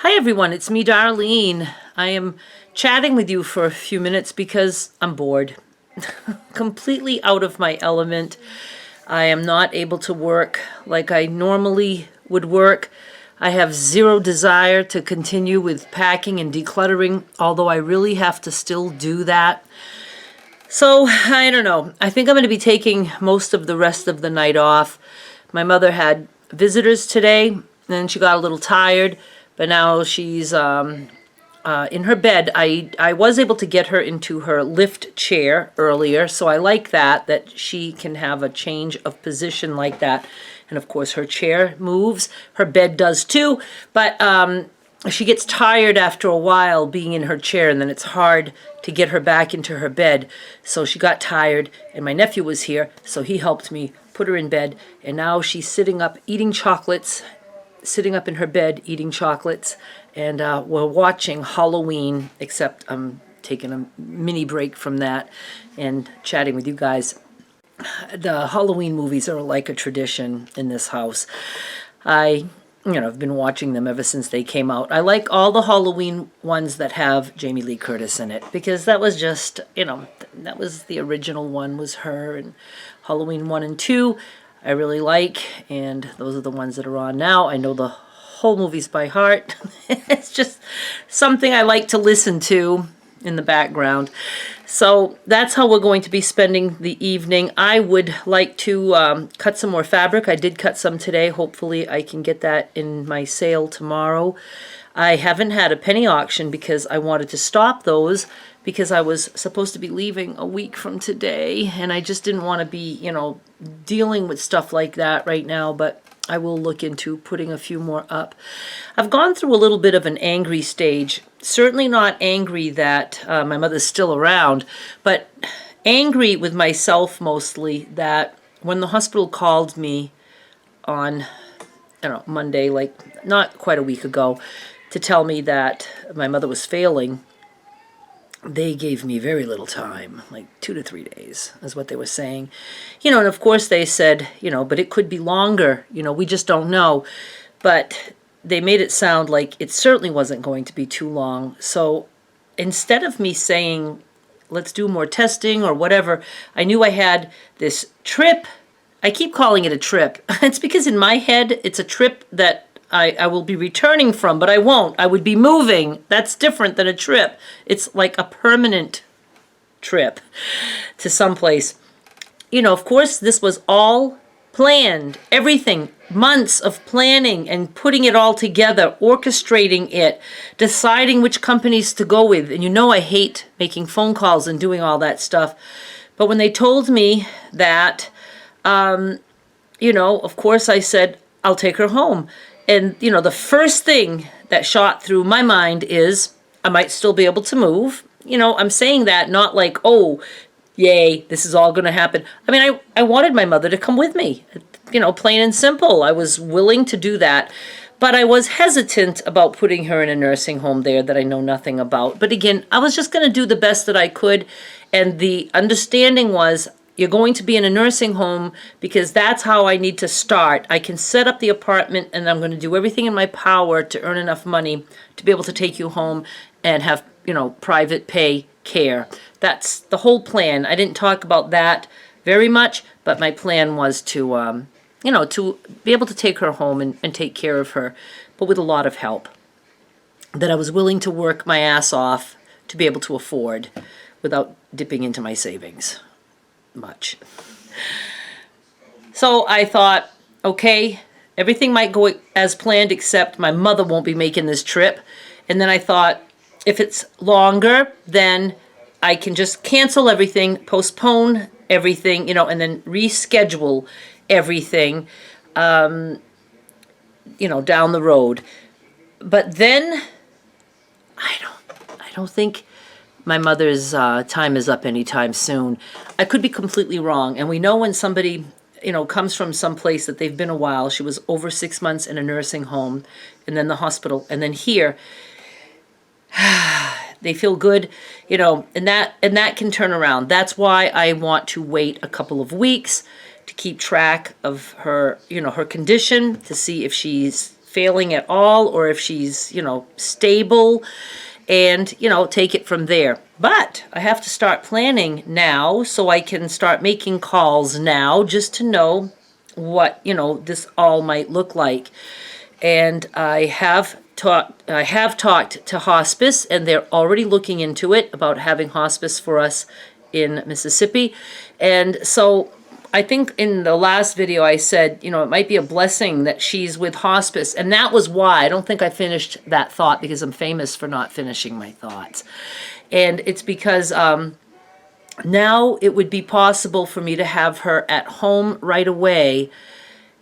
Hi everyone, it's me, Darlene. I am chatting with you for a few minutes because I'm bored. Completely out of my element. I am not able to work like I normally would work. I have zero desire to continue with packing and decluttering, although I really have to still do that. So, I don't know. I think I'm going to be taking most of the rest of the night off. My mother had visitors today, and she got a little tired, but now she's in her bed. I was able to get her into her lift chair earlier, so I like that she can have a change of position like that. And of course, her chair moves. Her bed does too, but she gets tired after a while being in her chair, and then it's hard to get her back into her bed. So she got tired, and my nephew was here, so he helped me put her in bed, and now she's sitting up eating chocolates, sitting up in her bed eating chocolates, and we're watching Halloween, except I'm taking a mini break from that and chatting with you guys. The Halloween movies are like a tradition in this house. I've been watching them ever since they came out. I like all the Halloween ones that have Jamie Lee Curtis in it, because that was just, that was the original one, was her. And Halloween 1 and 2 I really like, and those are the ones that are on now. I know the whole movies by heart. It's just something I like to listen to in the background. So that's how we're going to be spending the evening. I would like to cut some more fabric. I did cut some today. Hopefully I can get that in my sale tomorrow. I haven't had a penny auction because I wanted to stop those because I was supposed to be leaving a week from today, and I just didn't want to be, dealing with stuff like that right now, but I will look into putting a few more up. I've gone through a little bit of an angry stage. Certainly not angry that my mother's still around, but angry with myself mostly that when the hospital called me on, Monday, like not quite a week ago, to tell me that my mother was failing, they gave me very little time, like 2 to 3 days is what they were saying. And of course they said, but it could be longer, we just don't know. But they made it sound like it certainly wasn't going to be too long. So instead of me saying, let's do more testing or whatever, I knew I had this trip. I keep calling it a trip. It's because in my head, it's a trip that I will be returning from, but I won't. I would be moving. That's different than a trip. It's like a permanent trip to someplace. Of course, this was all planned. Everything. Months of planning and putting it all together, orchestrating it, deciding which companies to go with. And I hate making phone calls and doing all that stuff. But when they told me that, of course I said, I'll take her home. And, the first thing that shot through my mind is I might still be able to move. I'm saying that not like, oh, yay, this is all going to happen. I mean, I wanted my mother to come with me, plain and simple. I was willing to do that. But I was hesitant about putting her in a nursing home there that I know nothing about. But again, I was just going to do the best that I could. And the understanding was, you're going to be in a nursing home because that's how I need to start. I can set up the apartment, and I'm going to do everything in my power to earn enough money to be able to take you home and have, private pay care. That's the whole plan. I didn't talk about that very much, but my plan was to, to be able to take her home and take care of her, but with a lot of help that I was willing to work my ass off to be able to afford without dipping into my savings much. So I thought, okay, everything might go as planned except my mother won't be making this trip. And then I thought, if it's longer, then I can just cancel everything, postpone everything, and then reschedule everything, down the road. But then I don't think my mother's time is up anytime soon. I could be completely wrong. And we know when somebody, comes from some place that they've been a while. She was over 6 months in a nursing home, and then the hospital, and then here. They feel good, and that can turn around. That's why I want to wait a couple of weeks to keep track of her, her condition, to see if she's failing at all or if she's, stable, and, take it from there. But I have to start planning now so I can start making calls now just to know what, this all might look like. And I have talked to Hospice, and they're already looking into it about having hospice for us in Mississippi. And so I think in the last video I said, it might be a blessing that she's with hospice. And that was why. I don't think I finished that thought because I'm famous for not finishing my thoughts. And it's because now it would be possible for me to have her at home right away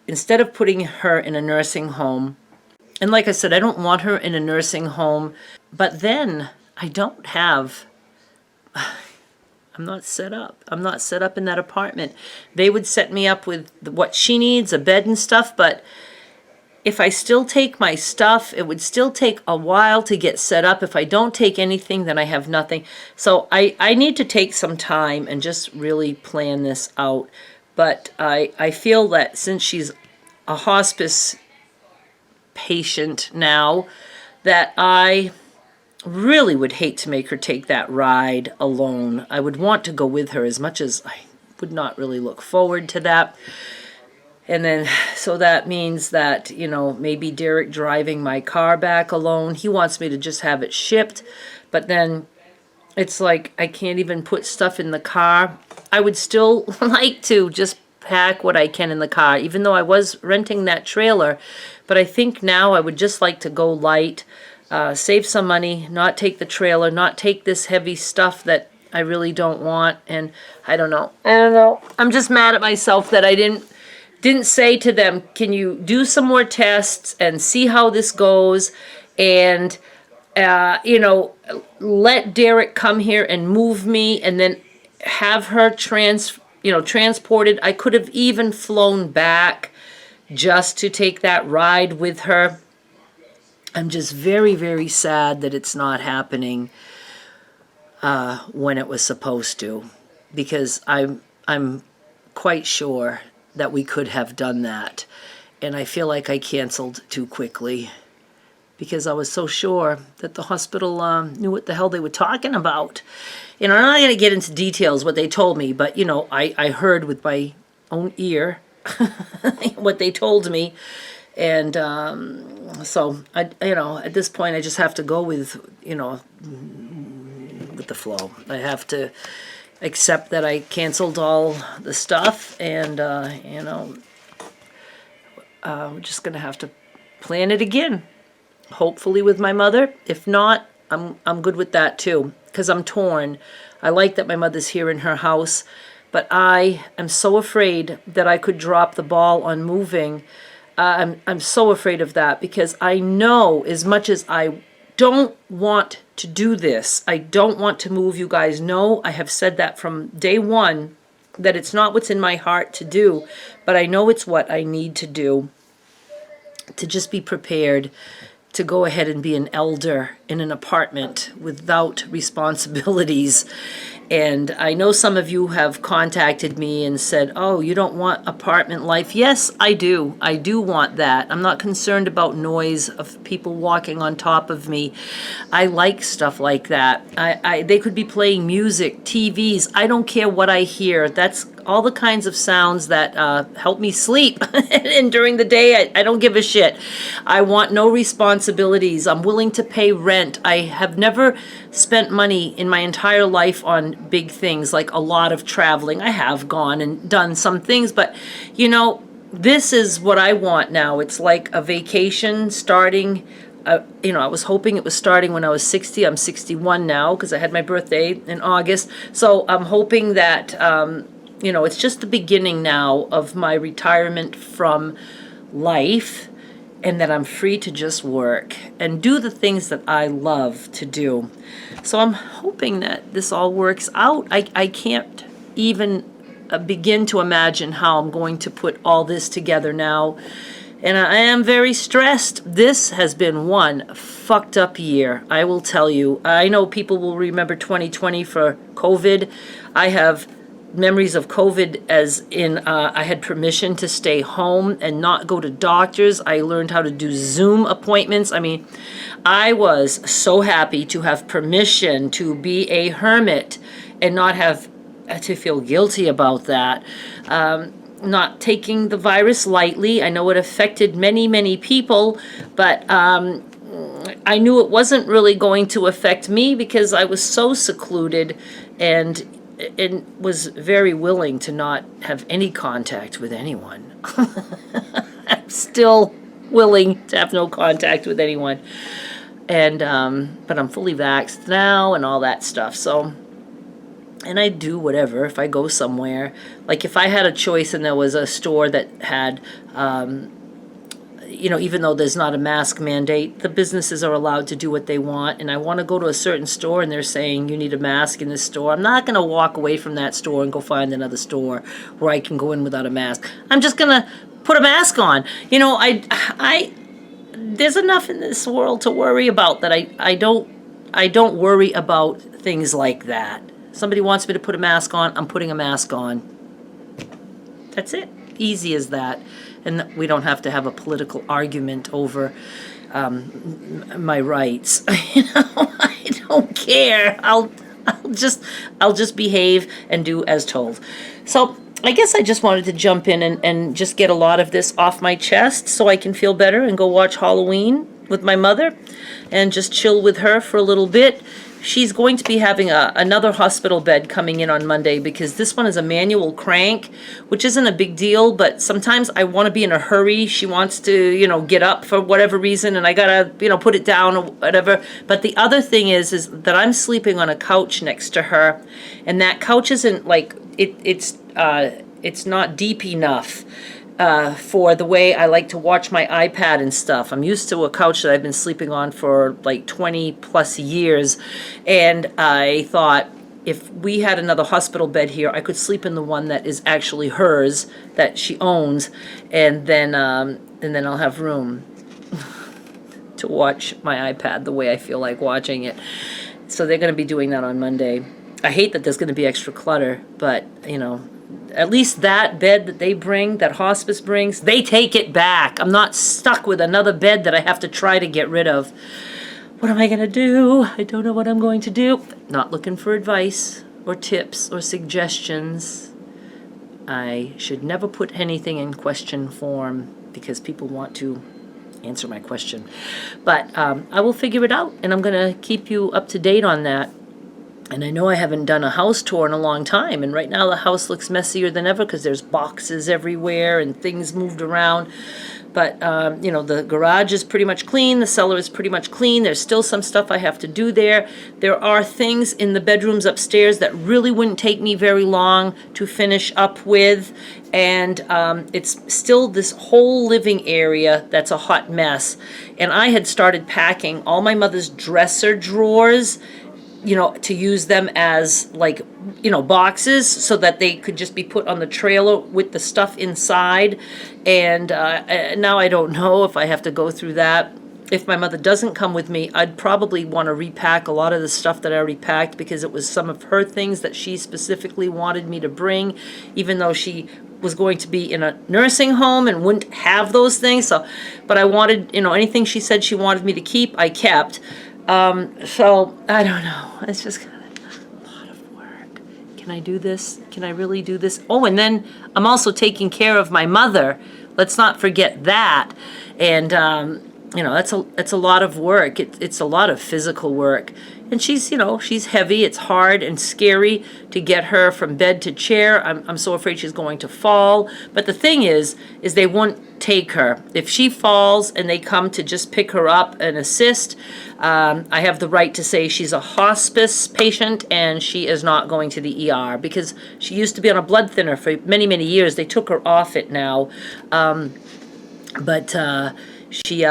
instead of putting her in a nursing home. And like I said, I don't want her in a nursing home, but then I don't have... I'm not set up. I'm not set up in that apartment. They would set me up with what she needs, a bed and stuff, but if I still take my stuff, it would still take a while to get set up. If I don't take anything, then I have nothing. So I need to take some time and just really plan this out. But I feel that since she's a hospice patient now, that I really would hate to make her take that ride alone. I would want to go with her as much as I would not really look forward to that. And then, so that means that, maybe Derek driving my car back alone. He wants me to just have it shipped, but then it's like I can't even put stuff in the car. I would still like to just pack what I can in the car, even though I was renting that trailer. But I think now I would just like to go light, save some money, not take the trailer, not take this heavy stuff that I really don't want. And I don't know. I'm just mad at myself that I didn't say to them, can you do some more tests and see how this goes? And, let Derek come here and move me and then have her transported. I could have even flown back just to take that ride with her. I'm just very, very sad that it's not happening when it was supposed to, because I'm quite sure that we could have done that. And I feel like I canceled too quickly because I was so sure that the hospital knew what the hell they were talking about. And I'm not going to get into details what they told me, but, I heard with my own ear what they told me. And so, at this point, I just have to go with the flow. I have to accept that I canceled all the stuff, and, we're just going to have to plan it again. Hopefully with my mother. If not, I'm good with that too, because I'm torn. I like that my mother's here in her house, but I am so afraid that I could drop the ball on moving. I'm so afraid of that, because I know, as much as I don't want to do this, I don't want to move. You guys know I have said that from day one, that it's not what's in my heart to do, but I know it's what I need to do to just be prepared to go ahead and be an elder in an apartment without responsibilities. And I know some of you have contacted me and said, oh, you don't want apartment life. Yes, I do. I do want that. I'm not concerned about noise of people walking on top of me. I like stuff like that. They could be playing music, TVs. I don't care what I hear. That's all the kinds of sounds that help me sleep. And during the day, I don't give a shit. I want no responsibilities. I'm willing to pay rent. I have never spent money in my entire life on big things, like a lot of traveling. I have gone and done some things, but this is what I want now. It's like a vacation starting. I was hoping it was starting when I was 60. I'm 61 now because I had my birthday in August. So I'm hoping that, it's just the beginning now of my retirement from life, and that I'm free to just work and do the things that I love to do. So I'm hoping that this all works out. I can't even begin to imagine how I'm going to put all this together now. And I am very stressed. This has been one fucked up year, I will tell you. I know people will remember 2020 for COVID. I have memories of COVID as in I had permission to stay home and not go to doctors. I learned how to do Zoom appointments. I mean, I was so happy to have permission to be a hermit and not have to feel guilty about that. Not taking the virus lightly. I know it affected many, many people, but I knew it wasn't really going to affect me because I was so secluded and was very willing to not have any contact with anyone. I'm still willing to have no contact with anyone. And but I'm fully vaxxed now and all that stuff. So, and I do whatever if I go somewhere. Like if I had a choice and there was a store that had even though there's not a mask mandate, the businesses are allowed to do what they want. And I want to go to a certain store and they're saying you need a mask in this store. I'm not going to walk away from that store and go find another store where I can go in without a mask. I'm just going to put a mask on. There's enough in this world to worry about that I don't worry about things like that. Somebody wants me to put a mask on, I'm putting a mask on. That's it. Easy as that. And we don't have to have a political argument over my rights. I don't care. I'll just behave and do as told. So I guess I just wanted to jump in and just get a lot of this off my chest so I can feel better and go watch Halloween with my mother and just chill with her for a little bit. She's going to be having another hospital bed coming in on Monday because this one is a manual crank, which isn't a big deal, but sometimes I want to be in a hurry. She wants to, get up for whatever reason, and I got to, put it down or whatever. But the other thing is that I'm sleeping on a couch next to her, and that couch isn't like, it's not deep enough for the way I like to watch my iPad and stuff. I'm used to a couch that I've been sleeping on for like 20 plus years. And I thought if we had another hospital bed here, I could sleep in the one that is actually hers, that she owns. And then I'll have room to watch my iPad the way I feel like watching it. So they're going to be doing that on Monday. I hate that there's going to be extra clutter, but at least that bed that they bring, that hospice brings, they take it back. I'm not stuck with another bed that I have to try to get rid of. What am I going to do? I don't know what I'm going to do. Not looking for advice or tips or suggestions. I should never put anything in question form because people want to answer my question. But I will figure it out, and I'm going to keep you up to date on that. And I know I haven't done a house tour in a long time, and right now the house looks messier than ever because there's boxes everywhere and things moved around. But, the garage is pretty much clean. The cellar is pretty much clean. There's still some stuff I have to do there. There are things in the bedrooms upstairs that really wouldn't take me very long to finish up with. And it's still this whole living area that's a hot mess. And I had started packing all my mother's dresser drawers, to use them as boxes so that they could just be put on the trailer with the stuff inside. And now I don't know if I have to go through that. If my mother doesn't come with me, I'd probably want to repack a lot of the stuff that I already packed because it was some of her things that she specifically wanted me to bring, even though she was going to be in a nursing home and wouldn't have those things. So, but I wanted, anything she said she wanted me to keep, I kept. So I don't know. It's just kind of a lot of work. Can I do this? Can I really do this? Oh, and then I'm also taking care of my mother. Let's not forget that. And, that's a lot of work. It's a lot of physical work. And she's heavy. It's hard and scary to get her from bed to chair. I'm so afraid she's going to fall. But the thing is they won't take her. If she falls and they come to just pick her up and assist, I have the right to say she's a hospice patient and she is not going to the ER because she used to be on a blood thinner for many, many years. They took her off it now. But she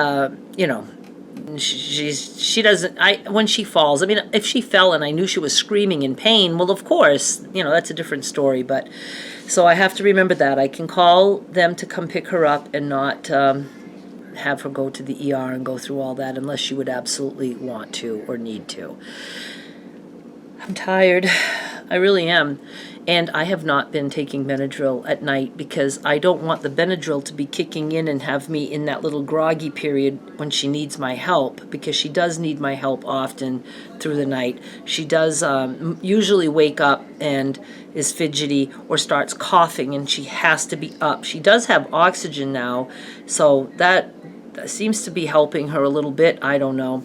she doesn't, when she falls, if she fell and I knew she was screaming in pain, well, of course, that's a different story. But so I have to remember that I can call them to come pick her up and not have her go to the ER and go through all that unless she would absolutely want to or need to. I'm tired. I really am. And I have not been taking Benadryl at night because I don't want the Benadryl to be kicking in and have me in that little groggy period when she needs my help, because she does need my help often through the night. She does usually wake up and is fidgety or starts coughing, and she has to be up. She does have oxygen now, so that seems to be helping her a little bit. I don't know.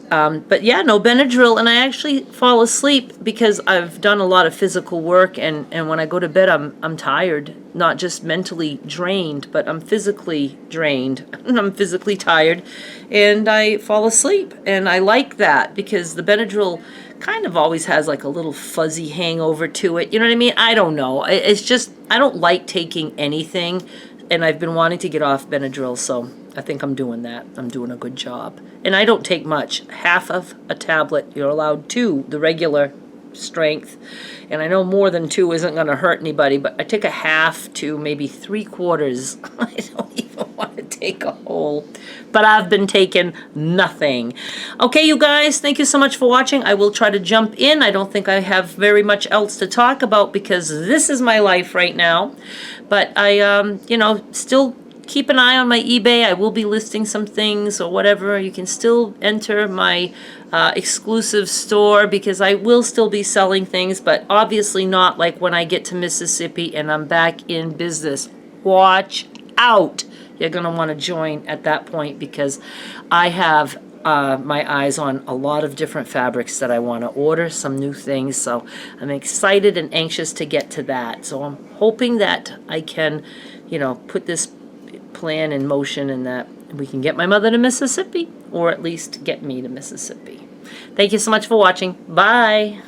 But yeah, no Benadryl, and I actually fall asleep because I've done a lot of physical work, and when I go to bed, I'm tired, not just mentally drained, but I'm physically drained, and I'm physically tired, and I fall asleep, and I like that because the Benadryl kind of always has like a little fuzzy hangover to it. You know what I mean? I don't know. It's just, I don't like taking anything, and I've been wanting to get off Benadryl, so I think I'm doing that. I'm doing a good job. And I don't take much. Half of a tablet. You're allowed 2, the regular strength. And I know more than 2 isn't going to hurt anybody, but I take a half to maybe 3/4. I don't even want to take a whole. But I've been taking nothing. Okay, you guys, thank you so much for watching. I will try to jump in. I don't think I have very much else to talk about because this is my life right now. But I, still keep an eye on my eBay. I will be listing some things or whatever. You can still enter my exclusive store because I will still be selling things, but obviously not like when I get to Mississippi and I'm back in business. Watch out. You're going to want to join at that point because I have my eyes on a lot of different fabrics that I want to order, some new things. So I'm excited and anxious to get to that. So I'm hoping that I can, put this plan in motion and that we can get my mother to Mississippi, or at least get me to Mississippi. Thank you so much for watching. Bye.